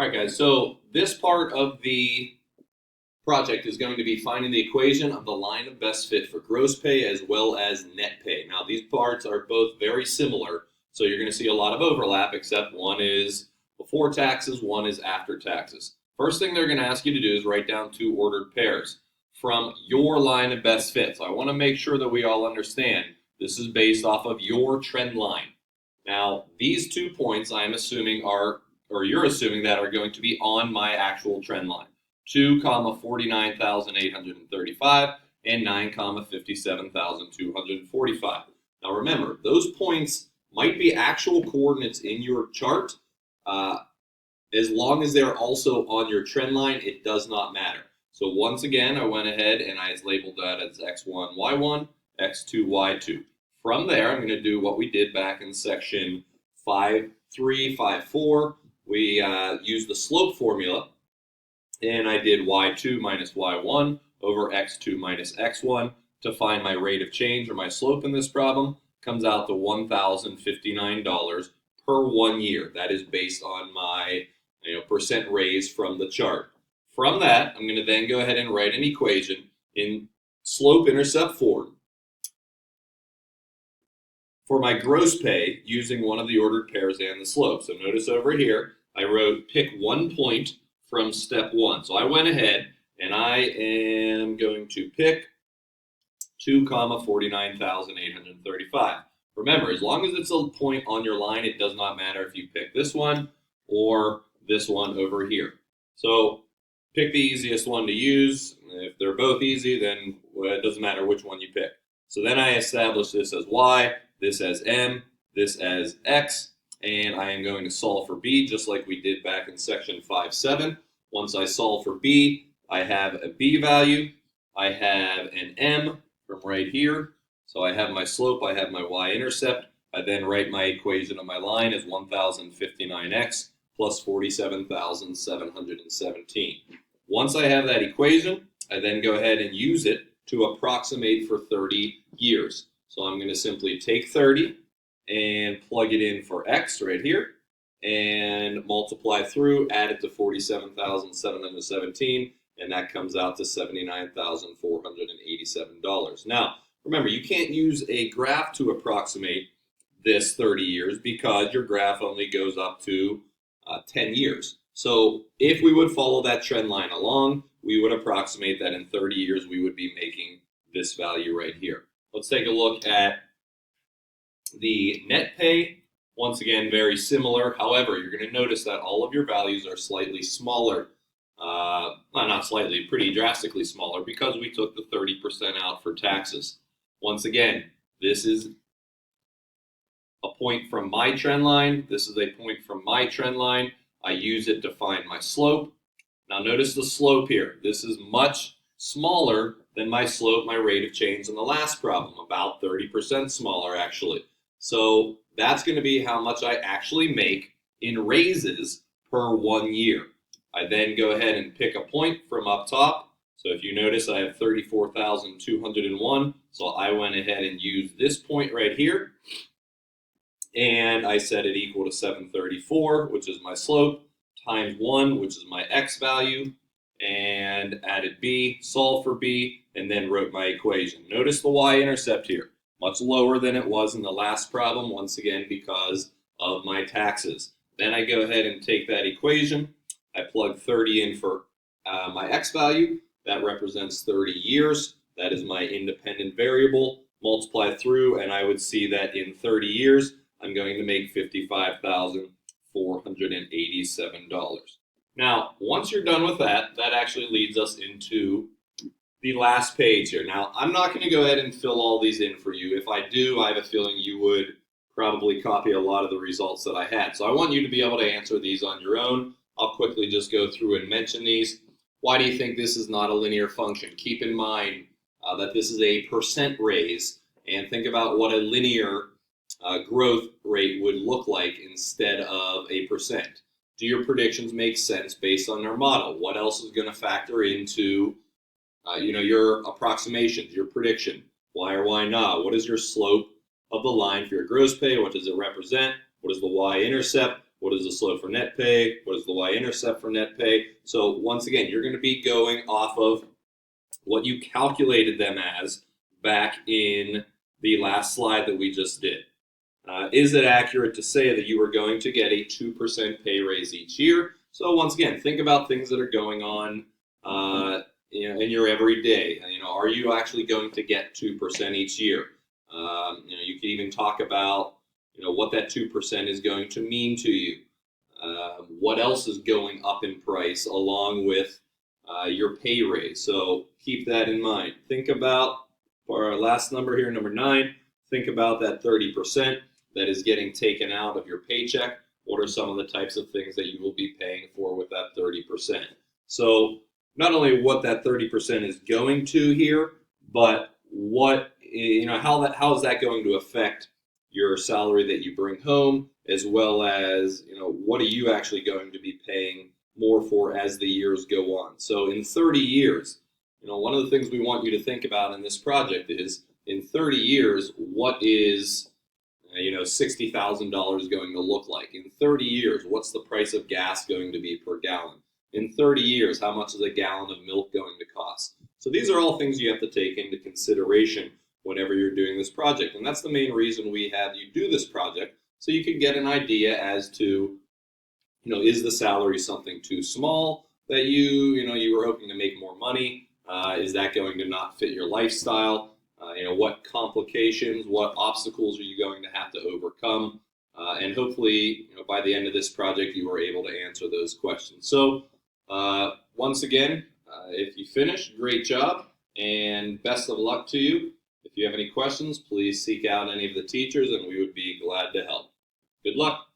All right, guys, so this part of the project is going to be finding the equation of the line of best fit for gross pay as well as net pay. Now, these parts are both very similar, so you're going to see a lot of overlap, except one is before taxes, one is after taxes. First thing they're going to ask you to do is write down two ordered pairs from your line of best fit. So I want to make sure that we all understand this is based off of your trend line. Now, these 2 points I'm assuming are, or you're assuming that are going to be on my actual trend line. 2, 49,835 and 9, 57,245. Now remember, those points might be actual coordinates in your chart. As long as they're also on your trend line, it does not matter. So once again, I went ahead and I labeled that as x1, y1, x2, y2. From there, I'm going to do what we did back in section 5.3, 5.4. We used the slope formula, and I did y2 minus y1 over x2 minus x1 to find my rate of change, or my slope in this problem. Comes out to $1,059 per 1 year. That is based on my percent raise from the chart. From that, I'm going to then go ahead and write an equation in slope-intercept form for my gross pay using one of the ordered pairs and the slope. So notice over here, I wrote pick 1 point from step 1. So I went ahead and I am going to pick 2, 49,835. Remember, as long as it's a point on your line, it does not matter if you pick this one or this one over here. So pick the easiest one to use. If they're both easy, then it doesn't matter which one you pick. So then I establish this as y, this as m, this as x, and I am going to solve for b just like we did back in section 5.7. Once I solve for b, I have a b value, I have an m from right here. So I have my slope, I have my y-intercept. I then write my equation of my line as 1,059x plus 47,717. Once I have that equation, I then go ahead and use it to approximate for 30 years. So I'm going to simply take 30 and plug it in for x right here and multiply through, add it to 47,717, and that comes out to $79,487. Now, remember, you can't use a graph to approximate this 30 years because your graph only goes up to 10 years. So if we would follow that trend line along, we would approximate that in 30 years we would be making this value right here. Let's take a look at the net pay. Once again, very similar. However, you're going to notice that all of your values are slightly smaller. Not slightly, pretty drastically smaller because we took the 30% out for taxes. Once again, this is a point from my trend line. This is a point from my trend line. I use it to find my slope. Now notice the slope here. This is much smaller than my slope, my rate of change in the last problem, about 30% smaller actually. So that's going to be how much I actually make in raises per 1 year. I then go ahead and pick a point from up top. So if you notice, I have 34,201. So I went ahead and used this point right here. And I set it equal to 734, which is my slope, times 1, which is my x value, and added b, solved for b, and then wrote my equation. Notice the y-intercept here, much lower than it was in the last problem, once again because of my taxes. Then I go ahead and take that equation. I plug 30 in for my x value. That represents 30 years. That is my independent variable. Multiply through, and I would see that in 30 years, I'm going to make $55,487. Now, once you're done with that, that actually leads us into the last page here. Now, I'm not going to go ahead and fill all these in for you. If I do, I have a feeling you would probably copy a lot of the results that I had. So I want you to be able to answer these on your own. I'll quickly just go through and mention these. Why do you think this is not a linear function? Keep in mind that this is a percent raise, and think about what a linear growth rate would look like instead of a percent. Do your predictions make sense based on your model? What else is going to factor into your approximations, your prediction? Why or why not? What is your slope of the line for your gross pay? What does it represent? What is the y-intercept? What is the slope for net pay? What is the y-intercept for net pay? So once again, you're going to be going off of what you calculated them as back in the last slide that we just did. Is it accurate to say that you are going to get a 2% pay raise each year? So once again, think about things that are going on in your everyday. Are you actually going to get 2% each year? You can even talk about what that 2% is going to mean to you. What else is going up in price along with your pay raise? So keep that in mind. Think about, for our last number here, number 9, think about that 30% that is getting taken out of your paycheck. What are some of the types of things that you will be paying for with that 30%? So not only what that 30% is going to here, but how is that going to affect your salary that you bring home, as well as what are you actually going to be paying more for as the years go on. So in 30 years, one of the things we want you to think about in this project is, in 30 years, what is $60,000 going to look like? In 30 years, what's the price of gas going to be per gallon? In 30 years, how much is a gallon of milk going to cost? So these are all things you have to take into consideration whenever you're doing this project. And that's the main reason we have you do this project, so you can get an idea as to, is the salary something too small that you were hoping to make more money? Is that going to not fit your lifestyle? What complications, what obstacles are you going to have to overcome? And hopefully, by the end of this project, you were able to answer those questions. So once again, if you finish, great job, and best of luck to you. If you have any questions, please seek out any of the teachers, and we would be glad to help. Good luck.